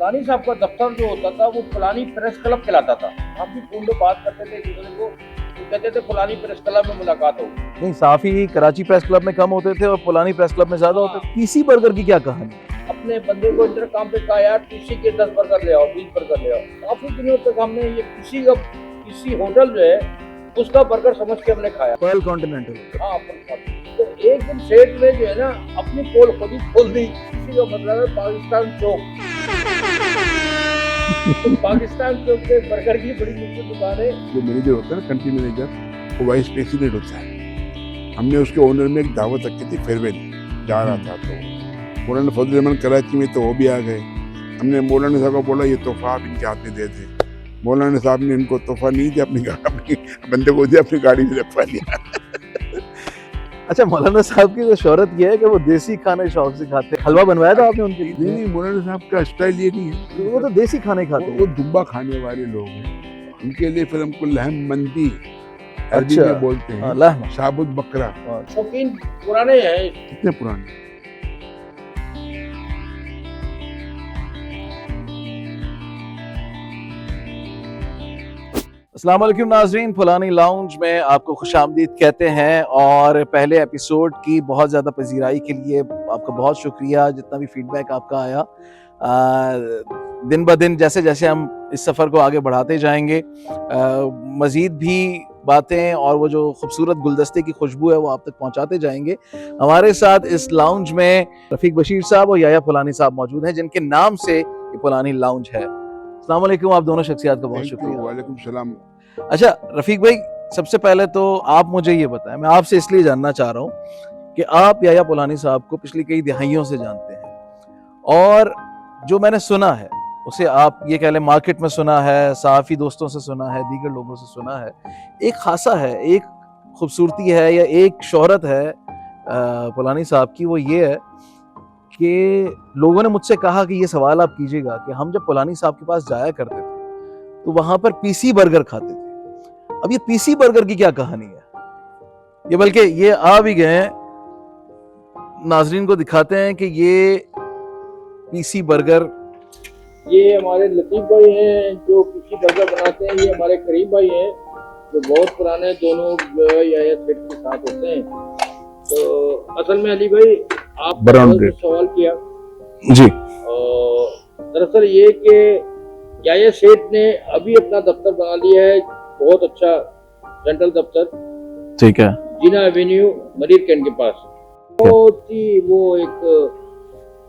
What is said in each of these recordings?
फलानी साहब का दफ्तर जो होता था वो फलानी प्रेस क्लब कहलाता था। हम भी फोन पे बात करते थे एक दूसरे को, तो कहते थे फलानी प्रेस क्लब में मुलाकात हो। नहीं, साफी कराची प्रेस क्लब में कम होते थे और फलानी प्रेस क्लब में ज्यादा होते थे। पीसी बर्गर की क्या कहानी? अपने बंदे को इंटरकॉम पे कहा यार पीसी के 10 बर्गर ले आओ, 20 बर्गर ले आओ। काफी दिनों तक हमने ये पीसी होटल जो है उसका बर्गर समझ के हमने खाया। Perl continental. हाँ, तो एक दिन सेठ ने जो है ना अपनी पोल खुद ही खोल दी। इसी का मतलब है पाकिस्तान चौक। तो पाकिस्तान चौक पे बर्गर की बड़ी मुश्किल दुकान है। जो मैनेजर होता है ना, कंट्री मैनेजर, वो वाइस प्रेसिडेंट होता है। हमने उसके ओनर में एक दावत रखी थी, फेयरवेल जा रहा था, तो मौलाना फजल रहमान कराची में, तो वो भी आ गए। हमने मौलाना साहब को बोला ये तोहफा आप इनके हाथ में दे दें। मौलाना साहब ने इनको तोहफा नहीं दिया, अपनी बंदे को दिया, अपनी गाड़ी में रखवा लिया। अच्छा, मौलाना साहब की तो शोहरत ये है कि वो देसी खाने शौक से खाते हैं। हलवा बनवाया था आपने उनके लिए? नहीं, मौलाना साहब का स्टाइल ये नहीं है, वो तो देसी खाने खाते हैं। वो दुब्बा खाने वाले लोग हैं। उनके लिए फिर हमको लहम मंदी अरबी अच्छा, में बोलते हैं, लहम। साबुत बकरा। शौकीन पुराने हैं। कितने पुराने। अस्सलाम वालेकुम नाज़रीन, फलानी लाउंज में आपको खुशामदीद कहते हैं। और पहले एपिसोड की बहुत ज़्यादा पजीराई के लिए आपका बहुत शुक्रिया। जितना भी फीडबैक आपका आया, दिन ब दिन जैसे जैसे हम इस सफ़र को आगे बढ़ाते जाएंगे, मज़ीद भी बातें और वो जो खूबसूरत गुलदस्ते की खुशबू है वो आप तक पहुंचाते जाएंगे। हमारे साथ इस लाउंज में रफ़ीक बशीर साहब और याया फलानी साहब मौजूद हैं, जिनके नाम से ये फलानी लाउंज है। अस्सलाम वालेकुम, आप दोनों शख्सियात का बहुत शुक्रिया। वालेकुम सलाम। अच्छा रफ़ीक भाई, सबसे पहले तो आप मुझे ये बताएं, मैं आपसे इसलिए जानना चाह रहा हूँ कि आप याया फलानी साहब को पिछली कई दिहाइयों से जानते हैं, और जो मैंने सुना है उसे आप ये कह लें मार्केट में सुना है, सहाफ़ी दोस्तों से सुना है, दीगर लोगों से सुना है, एक खासा है, एक खूबसूरती है या एक शोहरत है फलानी साहब की। वो ये है कि लोगों ने मुझसे कहा कि ये सवाल आप कीजिएगा कि हम जब फलानी साहब के पास जाया करते थे तो वहां पर पीसी बर्गर खाते थे। अब ये पीसी बर्गर की क्या कहानी है? ये बल्कि ये आ भी गए हैं, नाजरीन को दिखाते हैं कि ये पीसी बर्गर। ये हमारे लतीफ भाई हैं जो पीसी बर्गर बनाते हैं। ये हमारे करीम भाई हैं जो बहुत पुराने, दोनों या सेठ के साथ होते हैं। तो असल में अली भाई आप सवाल किया जी, और दरअसल ये कि याया सेठ ने अभी अपना दफ्तर बना लिया है, बहुत अच्छा सेंट्रल दफ्तर, ठीक है, जीना एवेन्यू मरीर कैंट के पास। बहुत ही वो एक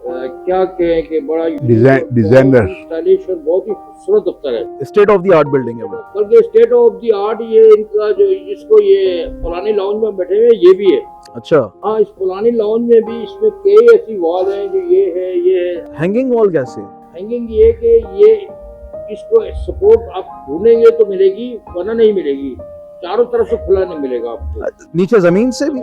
क्या कहें कि बड़ा डिजाइनर स्टाइलिश और बहुत ही खूबसूरत दफ्तर है। State of the art building है वो। बल्कि स्टेट ऑफ द आर्ट ये इनका जो जिसको ये फलानी लाउंज में बैठे हुए ये भी है। अच्छा, हाँ, इस फलानी लाउंज में भी इसमें कई ऐसी वॉल हैं जो ये है। हैंगिंग वॉल कैसे? हैंगिंग ये कि ये इसको सपोर्ट आप ढूंढेंगे तो मिलेगी, वरना नहीं मिलेगी। चारों तरफ से खुला नहीं मिलेगा आपको। नीचे जमीन से भी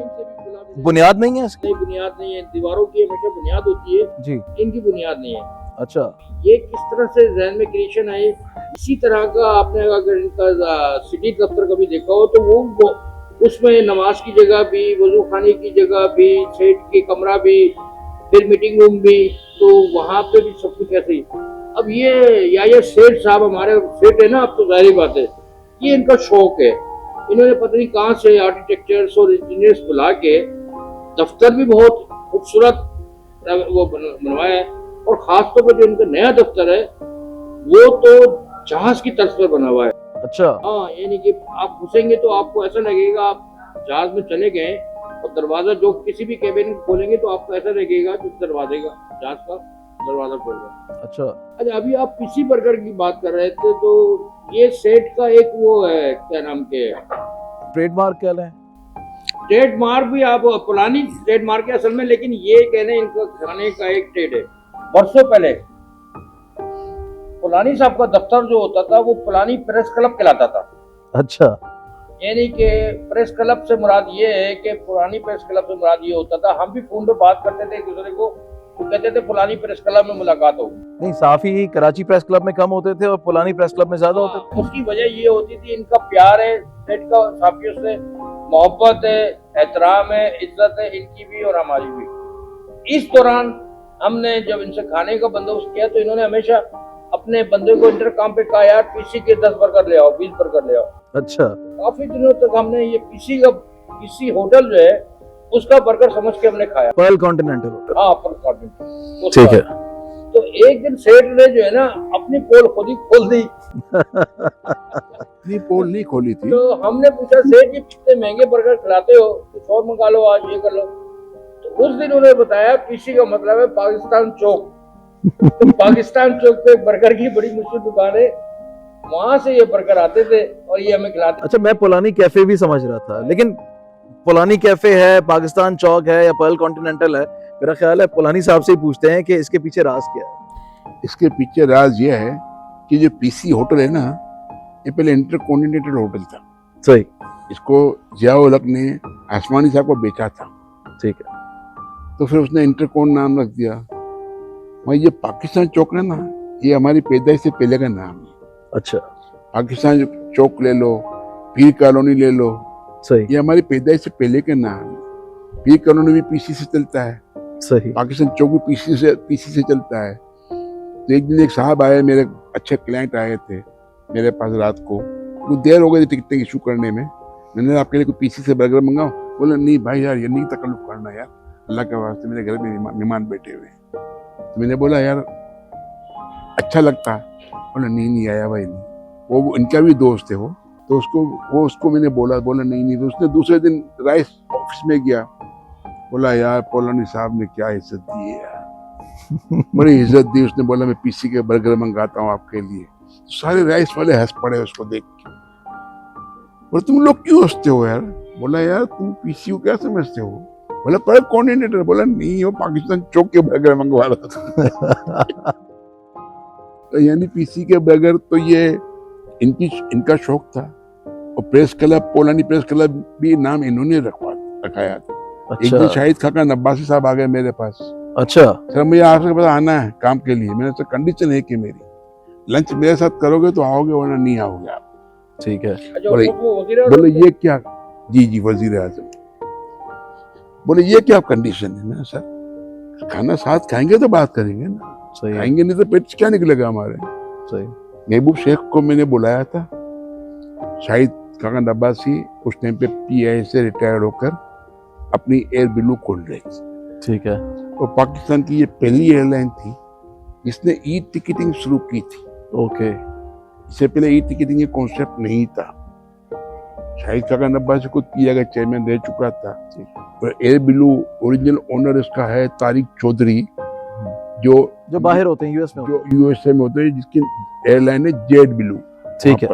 बुनियाद नहीं है इसकी? नहीं, बुनियाद नहीं है। दीवारों की हमेशा बुनियाद होती है जी, इनकी बुनियाद नहीं है। अच्छा, ये किस तरह से जहन में क्रिएशन है, इसी तरह का आपने अगर इनका सिटी दफ्तर कभी देखा हो तो वो उसमें नमाज की जगह भी, वजू खाने की जगह भी, सेठ की कमरा भी, फिर मीटिंग रूम भी, तो वहाँ पे भी सब कुछ ऐसे ही। अब ये सेठ साहब हमारे सेठ है ना, अब तो जाहिर बात है ये इनका शौक है। इन्होंने पता नहीं कहाँ से आर्किटेक्चर्स और इंजीनियर्स बुला के दफ्तर भी बहुत खूबसूरत वो बनवाया है। और खास तौर पर जो इनका नया दफ्तर है वो तो जहाज की तर्ज पर बना हुआ है। अच्छा, हाँ, यानी कि आप घुसेंगे तो आपको ऐसा लगेगा आप जहाज में चले गए, और दरवाजा जो किसी भी कैबिन खोलेंगे तो आपको ऐसा लगेगा जो दरवाजे का, जहाज का दरवाजा खोल रहा है। अच्छा, अभी आप पीसी बर्गर की बात कर रहे थे, तो ये सेट का एक वो है, क्या नाम के ट्रेडमार्क क्या है? ट्रेडमार्क भी आप पुरानी ट्रेडमार्क है असल में, लेकिन ये कहने इनका खाने का एक ट्रेड है। वर्षों पहले फलानी साहब का दफ्तर जो होता था वो फलानी प्रेस क्लब कहलाता था। अच्छा, यानी कि प्रेस क्लब से मुराद ये है कि पुरानी प्रेस क्लब से मुराद ये होता था, हम भी फोन पे बात करते थे एक दूसरे को, तो कहते थे फलानी प्रेस क्लब में मुलाकात हो। नहीं, साफी कराची प्रेस क्लब में कम होते थे और फलानी प्रेस क्लब में ज्यादा होते थे। उसकी वजह ये होती थी इनका प्यार है सेठ का, साफियों से मोहब्बत है, एहतराम है, इज्जत है इनकी भी और हमारी भी। इस दौरान हमने जब इनसे खाने का बंदोबस्त किया तो इन्होंने हमेशा अपने बंदे को इंटरकॉम पे कहा, यार पीसी के 10 बर्गर ले आओ, 20 बर्गर ले आओ। अच्छा, काफी दिनों तक हमने ये पीसी होटल जो है उसका बर्गर समझ के हमने खाया। Perl continental hotel. हाँ, पर कॉर्डिनेटर। ठीक है। तो एक दिन सेठ ने जो है ना अपनी पोल खुद ही खोल दी। नहीं, पोल नहीं खोली थी। तो हमने पूछा, सेठ जी कितने महंगे बर्गर खिलाते हो, कुछ और मंगा लो, आज ये कर लो। तो उस दिन उन्होंने बताया पीसी का मतलब है पाकिस्तान चौक। तो पाकिस्तान चौक पे बर्गर की बड़ी मशहूर दुकान है, वहां से ये बर्गर आते थे और ये हमें खिलाते। अच्छा, मैं पुलानी कैफे भी समझ रहा था, लेकिन पुलानी कैफे है, पाकिस्तान चौक है या पर्ल कॉन्टिनेंटल है, मेरा ख्याल है पुलानी साहब से ही पूछते हैं कि इसके पीछे राज क्या है। इसके पीछे राज ये है कि जो पीसी होटल है ना, ये पहले इंटरकॉन्टिनेंटल होटल था। सही। इसको जियाउल हक ने आसमानी साहब को बेचा था। ठीक है। तो फिर उसने इंटरकॉन नाम रख दिया। वही ये पाकिस्तान चौक है ना, ये हमारी पैदाइश से पहले का नाम है। अच्छा, पाकिस्तान चौक ले लो, पीर कॉलोनी ले लो, सही ये हमारी पैदाइश से पहले के नाम है। पीर कॉलोनी भी पीसी से चलता है, सही। पाकिस्तान चौक भी पीसी से चलता है। तो एक दिन एक साहब आए, मेरे अच्छे क्लाइंट आए थे मेरे पास रात को, कुछ देर हो गई थी टिकट इशू करने में। मैंने आपके लिए कोई पीसी से बर्गर मंगाओ? बोला नहीं भाई यार, ये नहीं तकल्लुफ करना यार, अल्लाह के वास्ते मेरे घर में मेहमान बैठे हुए। तो मैंने बोला यार अच्छा लगता? बोला नहीं आया भाई नहीं। वो इनका भी दोस्त है वो, तो उसको मैंने बोला नहीं। तो उसने दूसरे दिन राइस ऑफिस में गया, बोला यार पोलानी साहब ने क्या इज्जत दी है यार, बड़ी इज्जत दी। उसने बोला मैं पीसी के बर्गर मंगाता हूँ आपके लिए। तो सारे राइस वाले हंस पड़े उसको देख के। बोले तुम लोग क्यों हंसते हो यार? बोला यार तुम पीसी को क्या समझते हो? बोला पर कोऑर्डिनेटर। बोला नहीं, वो पाकिस्तान चौक के बर्गर मंगवा रहा था। तो यानी पीसी के बर्गर तो ये इनका शौक था। और प्रेस क्लब, पोलानी प्रेस क्लब भी नाम इन्होंने रखाया था। एक दिन शाहिद खाकन अब्बासी साहब आ गए मेरे पास। अच्छा, सर मुझे आपके पास आना है काम के लिए। मैंने तो कंडीशन है कि मेरी लंच मेरे साथ करोगे तो आओगे, वरना नहीं आओगे आप। ठीक है। बोले ये क्या? जी वजीर आजम। बोले ये क्या कंडीशन है? ना सर खाना साथ खाएंगे तो बात करेंगे ना, सही। खाएंगे नहीं तो पेट क्या निकलेगा हमारे। सही। महबूब शेख को मैंने बुलाया था, शाहिद खाकन अब्बासी उस टाइम पे PI से रिटायर्ड होकर अपनी एयर ब्लू खोल रही थी। ठीक है। और पाकिस्तान की ये पहली एयरलाइन थी जिसने ई टिकटिंग शुरू की थी। ओके। इससे पहले ई टिकटिंग ये कॉन्सेप्ट नहीं था। शाहिद खाकन अब्बासी खुद PI का चेयरमैन रह चुका था। और एयर ब्लू ओरिजिनल ओनर इसका है तारिक चौधरी, जो बाहर होते हैं, US में, जो USA में होते हैं, जिसकी एयरलाइन है जेड ब्लू। ठीक है।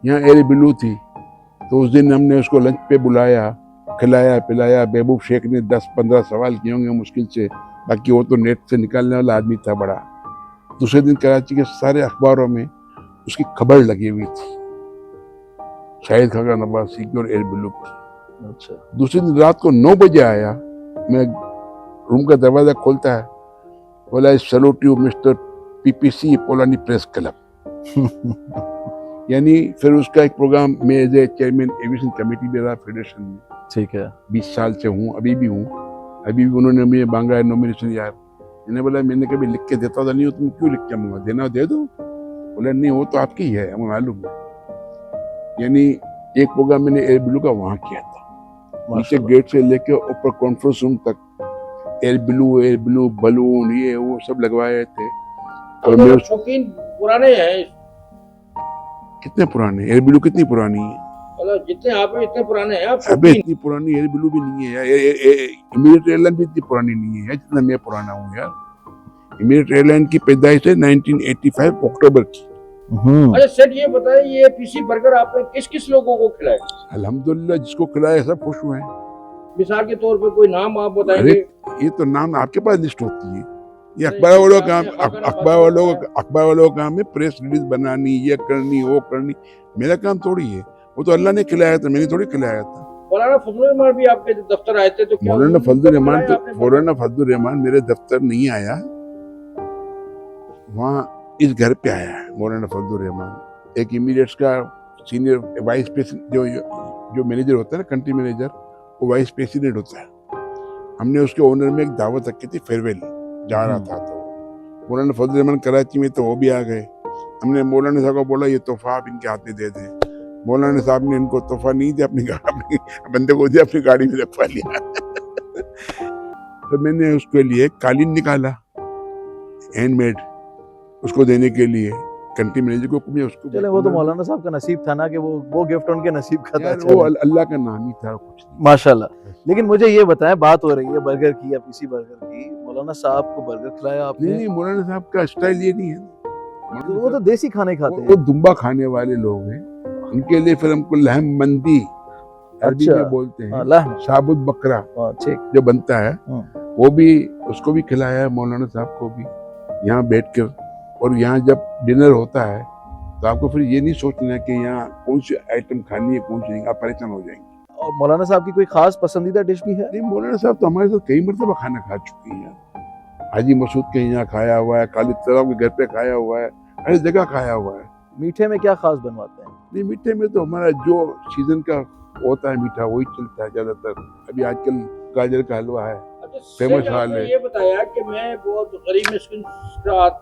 यहाँ एयर ब्लू थी। तो उस दिन हमने उसको लंच पे बुलाया, खिलाया पिलाया। महबूब शेख ने 10-15 सवाल किए होंगे मुश्किल से, बाकी वो तो नेट से निकालने वाला आदमी था बड़ा। दूसरे दिन कराची के सारे अखबारों में उसकी खबर लगी हुई थी, शाहिद खाकन अब्बासी की और एयर ब्लू की। अच्छा। दूसरे दिन रात को 9 बजे आया, मैं रूम का दरवाजा खोलता है, बोला सैल्यूट यू मिस्टर PPC पोलानी प्रेस क्लब। यानी फिर उसका एक प्रोग्राम में as a chairman aviation committee में रहा फेडरेशन में। ठीक है। 20 साल से हूँ, अभी भी हूँ। अभी भी उन्होंने मुझे मांगा है नॉमिनेशन यार। मैंने बोला मैंने कभी लिख के देता था नहीं हो, तुम क्यों लिख के मांगा? देना दे दो। बोला नहीं, वो तो आपकी ही है, हमें मालूम है। यानी एक प्रोग्राम मैंने एयर ब्लू का वहाँ किया था, नीचे गेट से लेके ऊपर कॉन्फ्रेंस रूम तक एयर ब्लू बलून ये वो सब लगवाए थे। और मेरे शौकीन पुराने हैं। कितने पुराने एयर ब्लू, कितनी पुरानी है? मतलब जितने आप हैं इतने पुराने हैं आप। अबे इतनी पुरानी एयर ब्लू भी नहीं है यार। इमीडिएट एयरलाइन भी इतनी पुरानी नहीं है जितना मैं पुराना हूँ यार। इमीडिएट एयरलाइन की पैदाइश है 1985 अक्टूबर की। अच्छा सेठ ये बताएं, ये पीसी बर्गर आपने किस किस लोगों को खिलाए? अल्हम्दुलिल्लाह जिसको खिलाया सब खुश हुए हैं। मिसाल के तौर पे कोई नाम आप बताएंगे? ये तो नाम आपके पास लिस्ट होती है, ये अखबार वालों का काम है प्रेस रिलीज बनानी, ये करनी वो करनी। मेरा काम थोड़ी है, वो तो अल्लाह ने खिलाया था, मैंने थोड़ी खिलाया था। मौलाना फजलुर रहमान भी आपके दफ्तर आए थे, तो क्या मौलाना फजलुर रहमान मेरे दफ्तर नहीं आया, वहाँ इस घर पे आया है मौलाना फजलुर रहमान। एक इमीडिएट्स का सीनियर वाइस प्रेसिडेंट जो मैनेजर होता है ना, कंट्री मैनेजर, वो वाइस प्रेसिडेंट होता है। हमने उसके ओनर में एक दावत रखी थी फेयरवेल, जा रहा था तो मौलाना फजल रहमान कराची में तो वो भी आ गए। हमने मौलाना साहब को बोला ये तोहफा आप इनके हाथ में दे दें। मौलाना साहब ने इनको तोहफा नहीं दिया, अपनी बंदे को दिया, अपनी गाड़ी में रखवा लिया। तो मैंने उसके लिए कालीन निकाला हैंडमेड, उसको देने के लिए कंट्री मैनेजर को भी उसको। चले वो तो मौलाना साहब का नसीब था ना कि वो गिफ्ट उनके नसीब का था। यार वो अल्लाह का नाम ही था, कुछ नहीं। माशाल्लाह। लेकिन मुझे ये बताएं, बात हो रही है बर्गर की या पीसी बर्गर की, मौलाना साहब को बर्गर खिलाया आपने? नहीं, मौलाना साहब का स्टाइल ये नहीं है। वो तो देसी खाने खाते वो हैं। दुम्बा खाने वाले लोग हैं, उनके लिए फिर हमको लहम मंदी अरबी अच्छा। में बोलते हैं, लहम। साबुत बकरा ठीक। जो बनता है वो भी, उसको भी खिलाया है मौलाना साहब को भी यहाँ बैठकर। और यहाँ जब डिनर होता है तो आपको फिर ये नहीं सोचना है कि यहाँ कौन सी आइटम खानी है कौन सी नहीं, आप परेशान हो जाएंगे। और मौलाना साहब की कोई खास पसंदीदा डिश भी है? नहीं, मौलाना साहब तो हमारे साथ कई मरतबा खाना खा चुके हैं। हाजी मसूद के यहाँ खाया हुआ है, खालिद तराव के घर पे खाया हुआ है, हर जगह खाया हुआ है। मीठे में क्या खास बनवाते हैं? नहीं, मीठे में तो हमारा जो सीजन का होता है मीठा वही चलता है ज्यादातर। अभी आजकल गाजर का हलवा है, फेमस हाल है। ये बताया कि मैं बहुत गरीब मिस्किन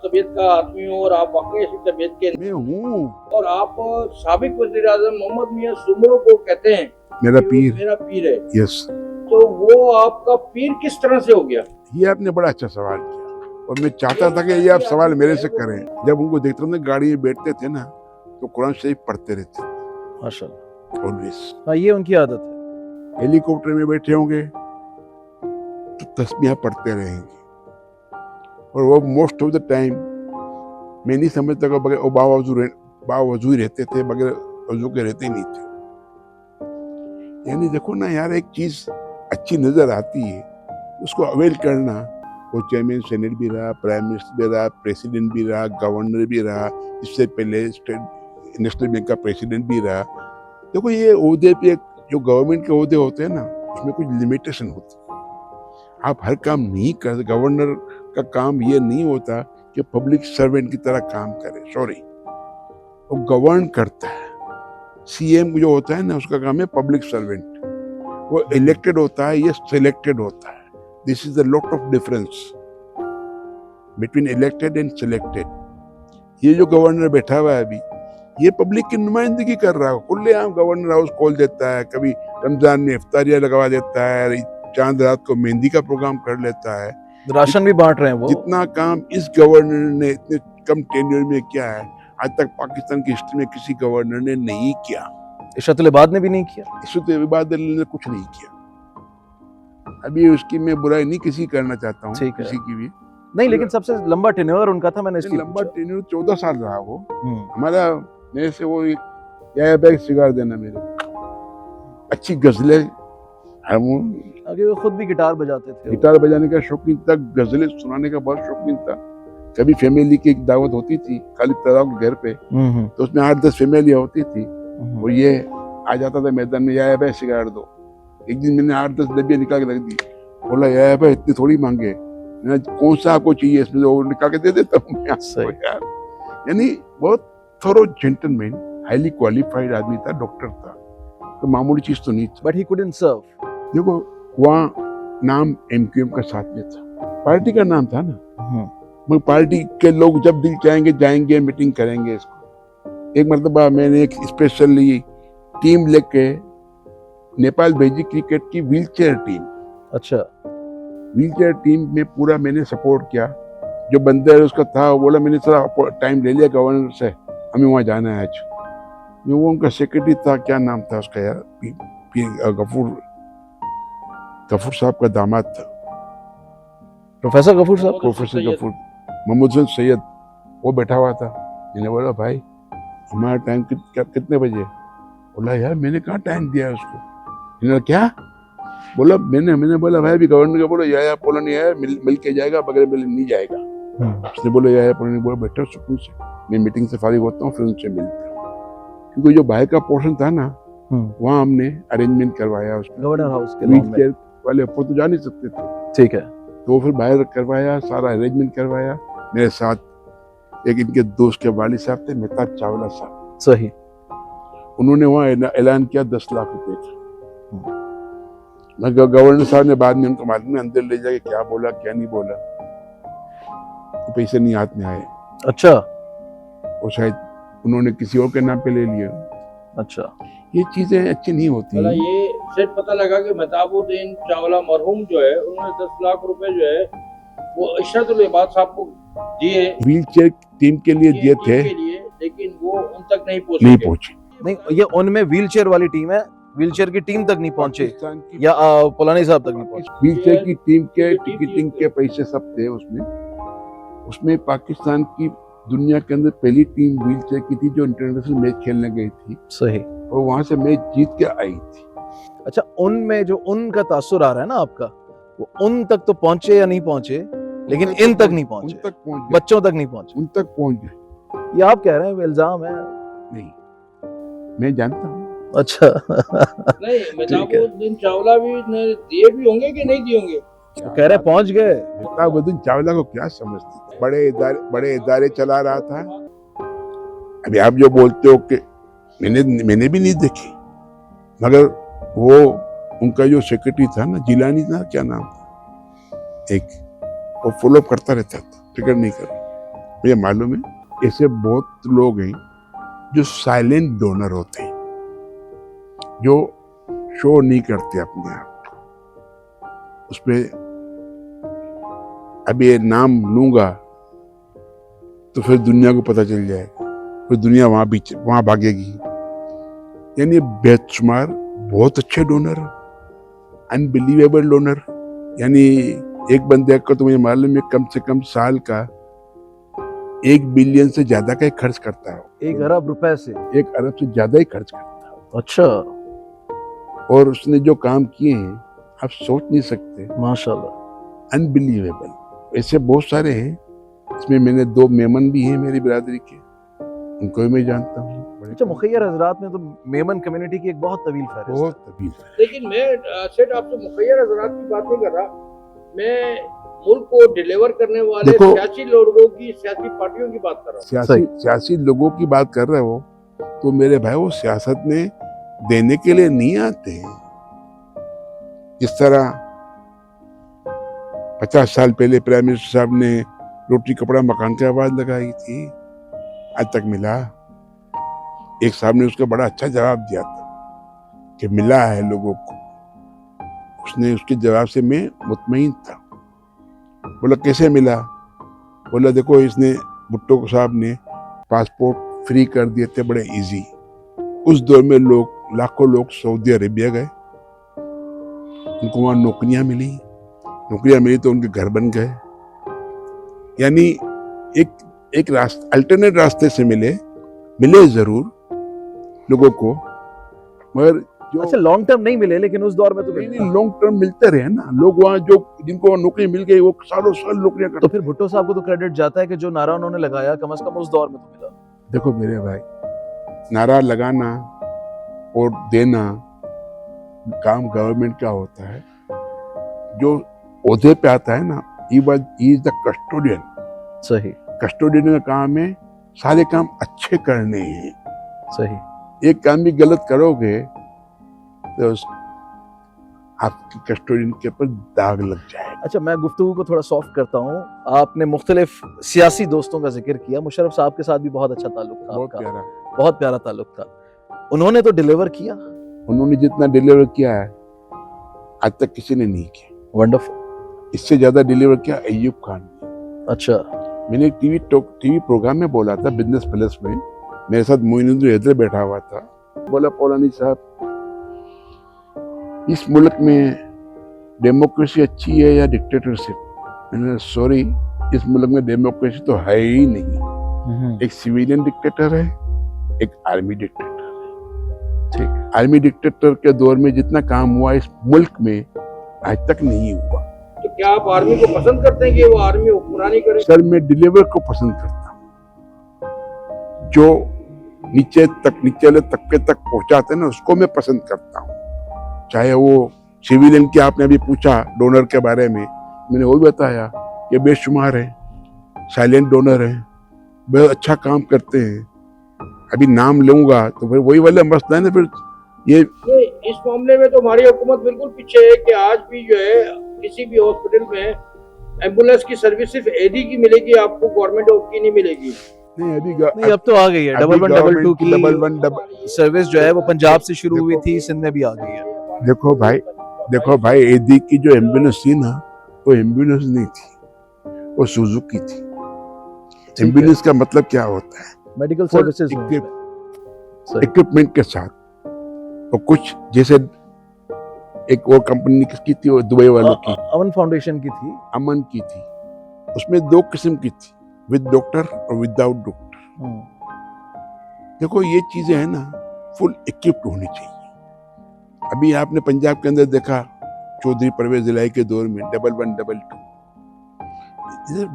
तबीयत का आदमी हूँ और आप वाकई ऐसी तबीयत के मैं हूँ। और आप साबिक वज़ीर आज़म मोहम्मद मियां सुमरो को कहते हैं मेरा कि पीर। मेरा पीर है। यस। तो वो आपका पीर किस तरह से हो गया? ये आपने बड़ा अच्छा सवाल किया और मैं चाहता था कि ये आप सवाल मेरे से करें। जब उनको देखता था गाड़ी में बैठते थे ना तो कुरान शरीफ पढ़ते रहते माशाल्लाह। ऑलवेज। हाँ, ये उनकी आदत है। हेलीकॉप्टर में बैठे होंगे तो तस्बीह पढ़ते रहेंगे और वो मोस्ट ऑफ द टाइम मैं नहीं समझता कि बगैर बावजू रहते थे, बगैर वजू के रहते नहीं थे। यानी देखो ना यार, एक चीज अच्छी नजर आती है उसको अवेल करना। वो चेयरमैन सेनेट भी रहा, प्राइम मिनिस्टर भी रहा, प्रेसिडेंट भी रहा, गवर्नर भी रहा, इससे पहले स्टेट नेशनल बैंक का प्रेसिडेंट भी रहा। देखो ये ओहदे पे जो गवर्नमेंट के ओहदे होते हैं ना उसमें कुछ लिमिटेशन होती है। आप हर काम नहीं कर, गवर्नर का काम ये नहीं होता कि पब्लिक सर्वेंट की तरह काम करे, सॉरी, वो गवर्न करता है। सीएम जो होता है ना उसका काम है पब्लिक सर्वेंट, वो इलेक्टेड होता है, ये सिलेक्टेड होता है। This is the lot of difference between elected and selected. ये जो गवर्नर बैठा हुआ है अभी, ये पब्लिक की नुमाइंदगी कर रहा है। खुलेआम गवर्नर हाउस खोल देता है, कभी रमजान में इफ्तारियां लगवा देता है, चांद रात को मेहंदी का प्रोग्राम कर लेता है, राशन भी बांट रहे हैं वो। जितना काम इस गवर्नर ने इतने कम टेन्योर में किया है आज तक पाकिस्तान की हिस्ट्री में किसी गवर्नर ने नहीं किया। इशरतुल इबाद ने भी नहीं किया। इशरतुल इबाद ने कुछ नहीं किया। अभी उसकी मैं बुराई नहीं किसी करना चाहता हूँ, किसी की भी नहीं, लेकिन सबसे लंबा टेन्योर उनका था। मैंने इसलिए लंबा टेन्योर 14 साल रहा वो हमारा। मेरे से वो या बैग सिगार देना, मेरे अच्छी गजलें, आगे वो खुद भी गिटार बजाते थे। गिटार बजाने का शौकीन था, गजलें सुनाने का बहुत शौकीन था। कभी फैमिली की एक दावत होती थी खालिद तराव के घर पे, तो उसमें 8-10 फैमिलियां होती थी। वो ये आ जाता था मैदान में, या भाई सिगार दो। एक दिन मैंने 8-10 डब्बियां निकाल के रख दी, बोला या भाई इतनी थोड़ी मांगे, मैंने कौन सा आपको चाहिए इसमें, वो निकाल के दे देता हूँ यार। यानी बहुत थोरो जेंटलमैन, हाईली क्वालिफाइड आदमी था, डॉक्टर था, तो मामूली चीज तो नहीं थी। बट ही कुडंट सर्व। देखो वहाँ नाम एमक्यूएम का साथ में था, पार्टी का नाम था ना, मगर पार्टी के लोग जब दिल चाहेंगे जाएंगे, मीटिंग करेंगे। इसको एक मरतबा मैंने एक स्पेशली टीम लेके नेपाल भेजी, क्रिकेट की व्हीलचेयर टीम। अच्छा। व्हीलचेयर टीम में पूरा मैंने सपोर्ट किया। जो बंदे उसका था बोला मैंने थोड़ा टाइम ले लिया गवर्नर से, हमें वहाँ जाना है आज। वो उनका सेक्रेटरी था, क्या नाम था उसका यार, गफूर साहब का दामाद था, प्रोफेसर गफूर साहब। प्रोफेसर गफूर, मोहम्मद हुसैन सैयद, वो बैठा हुआ था। मैंने बोला भाई हमारा टाइम कितने बजे? बोला यार मैंने कहाँ टाइम दिया उसको। मैंने क्या बोला? मैंने बोला भाई अभी गवर्नर का बोलो या बोला नहीं आया, मिल के जाएगा, बगैर मिल नहीं जाएगा। उसने बोला या बोला, बोला बैठो सुकून से, मैं मीटिंग से फारिग होता हूँ फिर उनसे मिलता हूँ। क्योंकि जो बाहर का पोर्शन था ना वहाँ हमने अरेंजमेंट करवाया उसको, गवर्नर हाउस के व्हीलचेयर वाले ऊपर तो जा नहीं सकते थे। ठीक है। तो फिर बाहर करवाया, सारा अरेंजमेंट करवाया। मेरे साथ एक इनके दोस्त के वालिद साहब थे, मेहताब चावला साहब। सही। उन्होंने वहाँ ऐलान किया 10 लाख रुपए का। गवर्नर साहब ने बाद में उनको मालूम है अंदर ले जाके क्या बोला क्या नहीं बोला। वो पैसे नहीं हाथ में आए, अच्छा वो शायद उन्होंने किसी और के नाम पे ले लिया। अच्छा। ये चीजें अच्छी नहीं होती मतलब हैं। ये सेठ पता लगा कि मेहताबुद्दीन चावला मरहूम जो है उन्होंने 10 लाख रुपए जो है वो इशरतुल इबाद साहब को दिए व्हील चेयर टीम के लिए दिए थे, के लिए, लेकिन वो उन तक नहीं नहीं पहुंचे। पहुंचे। नहीं, ये उनमें व्हीलचेयर वाली टीम है, व्हीलचेयर की टीम तक नहीं पहुंचे पाकिस्तान की या पोलानी साहब तक नहीं पहुंचे। व्हील चेयर की टीम के टीम टिकटिंग थी के पैसे सब थे उसमें। उसमें पाकिस्तान की दुनिया के अंदर पहली टीम व्हील चेयर की थी जो इंटरनेशनल मैच खेलने गई थी, सही। और वहां से मैच जीत के आई थी। अच्छा, उनमें जो उनका तासुर आ रहा है ना आपका, वो उन तक तो पहुंचे या नहीं पहुंचे, लेकिन इन तक नहीं उन पहुंचे, तक पहुंच गए, बच्चों तक नहीं पहुंचे। उन तक पहुंच गए। ये आप कह रहे हैं, वो इल्जाम है। नहीं, मैं जानता हूँ। अच्छा नहीं, मेहताबुद्दीन चावला भी ने दिए भी होंगे कि नहीं दिए होंगे। वो कह रहे हैं पहुंच गए। मेहताबुद्दीन चावला को क्या समझते, बड़े इदारे चला रहा था। अभी आप जो बोलते हो कि मैंने भी नहीं देखी, मगर वो उनका जो सेक्रेटरी था ना, जिलानी था, क्या नाम था एक, वो फॉलो करता रहता था, फिक्र नहीं कर। मुझे मालूम है ऐसे बहुत लोग हैं जो साइलेंट डोनर होते हैं, जो शो नहीं करते अपने आप को। उसपे अभी ये नाम लूंगा तो फिर दुनिया को पता चल जाएगा, फिर दुनिया वहां भागेगी। यानी बेशुमार बहुत अच्छे डोनर, अनबिलीवेबल डोनर। यानी एक बंदे को तो मुझे मालूम है कम से कम साल का 1 बिलियन से ज्यादा का खर्च करता है। 1 अरब रुपए से 1 अरब से ज्यादा ही खर्च करता है। अच्छा, और उसने जो काम किए हैं आप सोच नहीं सकते, माशाल्लाह। अनबिलीवेबल। ऐसे बहुत सारे हैं। इसमें मैंने 2 मेमन भी हैं मेरी बिरादरी के, उनको भी मैं जानता हूँ। अच्छा, मुखैयर हजरात में तो मेमन कम्युनिटी की एक बहुत तवील फहरिस्त है। बहुत तबील। लेकिन मैं सेठ आपसे मुखैयर हजरात की बात नहीं कर रहा, मैं मुल्क को डिलीवर करने वाले देखो, सियासी लोगों की, सियासी पार्टियों की बात कर रहा हूँ। सियासी लोगों की बात कर रहे हो तो मेरे भाई वो सियासत में देने के लिए नहीं आते हैं। जिस तरह 50 साल पहले प्राइम मिनिस्टर साहब ने रोटी कपड़ा मकान की आवाज लगाई थी, आज तक मिला? एक साहब ने उसका बड़ा अच्छा जवाब दिया था कि मिला है लोगों को। उसने उसके जवाब से मैं मुतमईन था। बोला कैसे मिला? बोला देखो, इसने भुट्टो साहब ने पासपोर्ट फ्री कर दिए थे, बड़े इजी। उस दौर में लाखों लोग सऊदी अरेबिया गए, उनको वहां नौकरियां मिली तो उनके घर बन गए। यानी एक रास्ता, अल्टरनेट रास्ते से मिले जरूर लोगों को, मगर जो अच्छा, लॉन्ग टर्म नहीं मिले, लेकिन उस दौर में तो मिले। लॉन्ग टर्म मिलते रहे ना। लोग वहाँ जो जिनको नौकरी मिल गई वो सालों साल नौकरियां करते। तो फिर भुट्टो साहब को तो क्रेडिट जाता है कि जो नारा उन्होंने लगाया कम से कम उस दौर में तो मिला। देखो मेरे भाई, नारा लगाना और देना काम गवर्नमेंट का होता है। जो ओहदे पे आता है ना, ही इज द कस्टोडियन। सही कस्टोडियन का काम है सारे काम अच्छे करने हैं। सही। एक काम भी गलत करोगे तो आपकी कस्टोडियन के ऊपर दाग लग जाएगा। अच्छा, मैं गुफ्तगू को थोड़ा सॉफ्ट करता हूँ। आपने मुख्तलिफ सियासी दोस्तों का जिक्र किया, मुशर्रफ साहब के साथ भी बहुत अच्छा ताल्लुक था बहुत आपका, प्यारा। बहुत प्यारा ताल्लुक था। उन्होंने तो डिलीवर किया, उन्होंने जितना डिलीवर किया है आज तक किसी ने नहीं किया। वंडरफुल। इससे ज्यादा डिलीवर किया अय्यूब खान ने। अच्छा, मैंने एक टीवी प्रोग्राम में बोला था, बिजनेस प्लस में। मेरे साथ मोइनुद्दीन हैदर बैठा हुआ था। बोला पोलानी साहब, इस मुल्क में डेमोक्रेसी अच्छी है या डिक्टेटरशिप? मैंने सॉरी, इस मुल्क में डेमोक्रेसी तो है ही नहीं। एक सिविलियन डिक्टेटर है, एक आर्मी डिक्टेटर है। ठीक, आर्मी डिक्टेटर के दौर में जितना काम हुआ इस मुल्क में आज तक नहीं हुआ। तो क्या आप आर्मी को पसंद करते हैं कि वो आर्मी हुक्मरानी करे? सर, मैं डिलीवर को पसंद करता हूँ। जो नीचे वाले तबके तक पहुंचाते हैं ना, उसको मैं पसंद करता हूँ। चाहे वो सिविलियन की, आपने अभी पूछा डोनर के बारे में, मैंने वो भी बताया कि बेशुमार है, साइलेंट डोनर है, बहुत अच्छा काम करते हैं। अभी नाम लूंगा तो फिर वही वाला मसला है ना। फिर ये इस मामले में तो हमारी हुकूमत बिल्कुल पीछे है कि आज भी जो है किसी भी हॉस्पिटल में एम्बुलेंस की सर्विस सिर्फ एडी की मिलेगी, आपको गवर्नमेंट की नहीं मिलेगी? नहीं नहीं, अब तो आ गई है अभी 1122 government की की 11 सर्विस जो है वो पंजाब से शुरू हुई थी, सिंध में भी आ गई है। देखो भाई एदी की जो एम्बुलेंस थी ना, वो एम्बुलेंस नहीं थी, वो सुजुकी थी। एम्बुलेंस का मतलब क्या होता है? मेडिकल Full सर्विसेज इक्विपमेंट के साथ। और कुछ जैसे एक और कंपनी किसकी थी, वो दुबई वालों की, अमन फाउंडेशन की थी। अमन की थी। उसमें 2 किस्म की थी, विद डॉक्टर और विदाउट डॉक्टर। देखो ये चीजें है ना, फुल इक्विप्ड होनी चाहिए। अभी आपने पंजाब के अंदर देखा चौधरी परवेज इलाही के दौर में 1122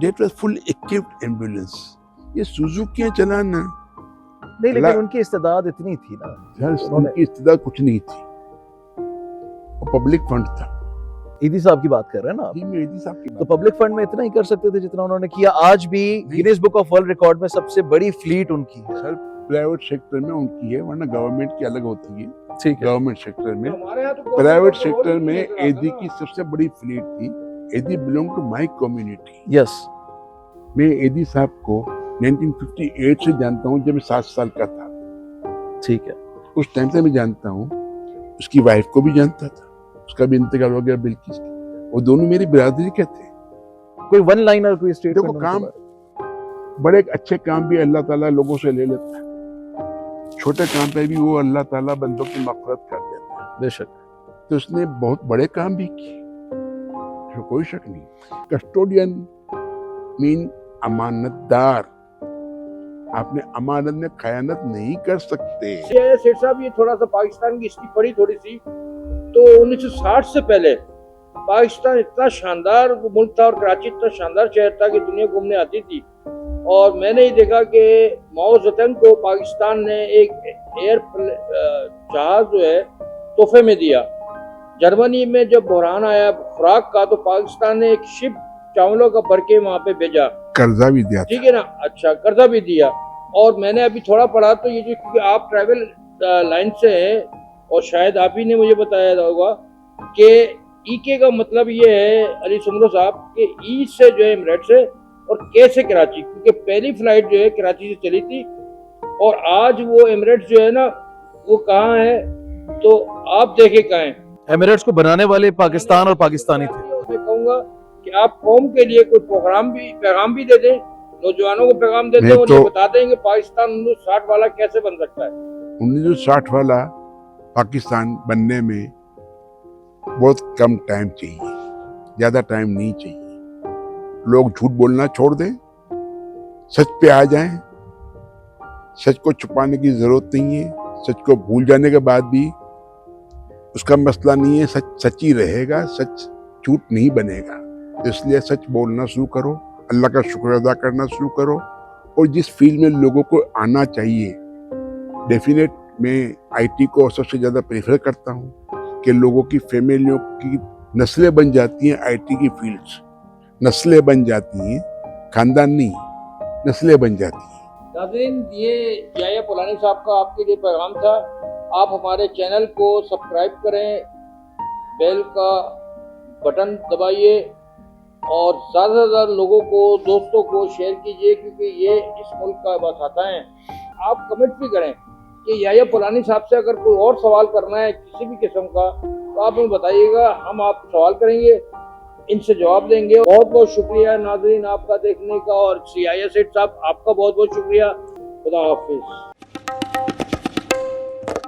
that was full equipped ambulance. ये सुजुकी चलाना नहीं, लेकिन उनकी इस्तेदाद इतनी थी ना, यार, उनकी इस्तेदाद कुछ नहीं थी, वो पब्लिक फंड था। ईदी साहब की बात कर रहे हैं ना आप? जी, मैं ईदी साहब की तो बात पब्लिक फंड में इतना ही कर सकते थे जितना उन्होंने किया। आज भी Guinness book of world record में सबसे बड़ी फ्लीट उनकी है। सर प्राइवेट सेक्टर में उनकी है, वरना गवर्नमेंट की अलग होती है। ठीक है, गवर्नमेंट सेक्टर में, हमारे यहाँ तो प्राइवेट government सेक्टर को में नहीं मिल एदी रहा था की ना। सबसे बड़ी फ्लीट थी। Edhi belong to my community. Yes, मैं एदी साहब को 1958 से जानता हूँ, जब मैं 7 साल का था। ठीक है। उस टाइम से मैं जानता हूँ, उसकी वाइफ को भी जानता था, उसका भी इंतकाल हो गया बिल्किस की। वो दोनों मेरी बिरादरी के थे। कोई वन लाइनर, कोई स्टेटमेंट? देखो काम, बड़े अच्छे काम भी अल्लाह ताला लोगों से ले लेता है, छोटे काम पे भी वो अल्लाह ताला बंदों की मग़फ़िरत कर देता है। बेशक। तो उसने बहुत बड़े काम भी किए, तो कोई शक नहीं। कस्टोडियन मीन अमानतदार। आपने अमानत में खयानत नहीं कर सकते। सेठ साहब, ये थोड़ा सा पाकिस्तान की हिस्ट्री पढ़ी थोड़ी सी, तो 1960 से पहले पाकिस्तान इतना शानदार मुल्क था और कराची इतना शानदार शहर था कि दुनिया घूमने आती थी। और मैंने ही देखा कि माओ ज़ेडुंग को पाकिस्तान ने एक एयर जहाज जो है तोहफे में दिया। जर्मनी में जब बहरान आया खुराक का, तो पाकिस्तान ने एक शिप चावलों का भर के वहाँ पे भेजा, कर्जा भी दिया था। ठीक है ना? अच्छा, कर्जा भी दिया। और मैंने अभी थोड़ा पढ़ा, तो ये जो, क्योंकि आप ट्रैवल लाइन से हैं और शायद आप ही ने मुझे बताया होगा कि ईके का मतलब ये है अली सुमरो साहब कि ई से जो है एमिरेट्स है और के से कराची, क्योंकि पहली फ्लाइट जो है कराची से चली थी। और आज वो एमिरेट्स जो है ना, वो कहाँ है, तो आप देखे कहाँ है। एमिरेट्स को बनाने वाले पाकिस्तान और पाकिस्तानी थे। मैं कहूँगा कि आप कौम के लिए कोई पैगाम भी दे दें, नौजवानों को पैगाम दे दें और ये बता देंगे पाकिस्तान 1960 वाला कैसे बन सकता है। 1960 वाला पाकिस्तान बनने में बहुत कम टाइम चाहिए, ज्यादा टाइम नहीं चाहिए। लोग झूठ बोलना छोड़ दें, सच पे आ जाएं। सच को छुपाने की जरूरत नहीं है। सच को भूल जाने के बाद भी उसका मसला नहीं है, सच सच ही रहेगा, सच झूठ नहीं बनेगा। तो इसलिए सच बोलना शुरू करो, अल्लाह का शुक्र अदा करना शुरू करो। और जिस फील्ड में लोगों को आना चाहिए, डेफिनेट मैं आईटी को सबसे ज़्यादा प्रेफर करता हूँ कि लोगों की फैमिलियों की नस्लें बन जाती हैं। आईटी की फील्ड्स नस्लें बन जाती हैं, खानदान नहीं, नस्लें बन जाती हैं। नाज़रीन, ये याया पुलानी साहब का आपके लिए पैगाम था। आप हमारे चैनल को सब्सक्राइब करें, बेल का बटन दबाइए और ज़्यादा से ज़्यादा लोगों को, दोस्तों को शेयर कीजिए, क्योंकि ये इस मुल्क का बताता है। आप कमेंट भी करें कि याया पुलानी साहब से अगर कोई और सवाल करना है किसी भी किस्म का, तो आप हमें बताइएगा, हम आप सवाल करेंगे, इनसे जवाब देंगे। बहुत बहुत शुक्रिया नाज़रीन आपका देखने का, और याया सेठ साहब आपका बहुत बहुत शुक्रिया। खुदा हाफिज़।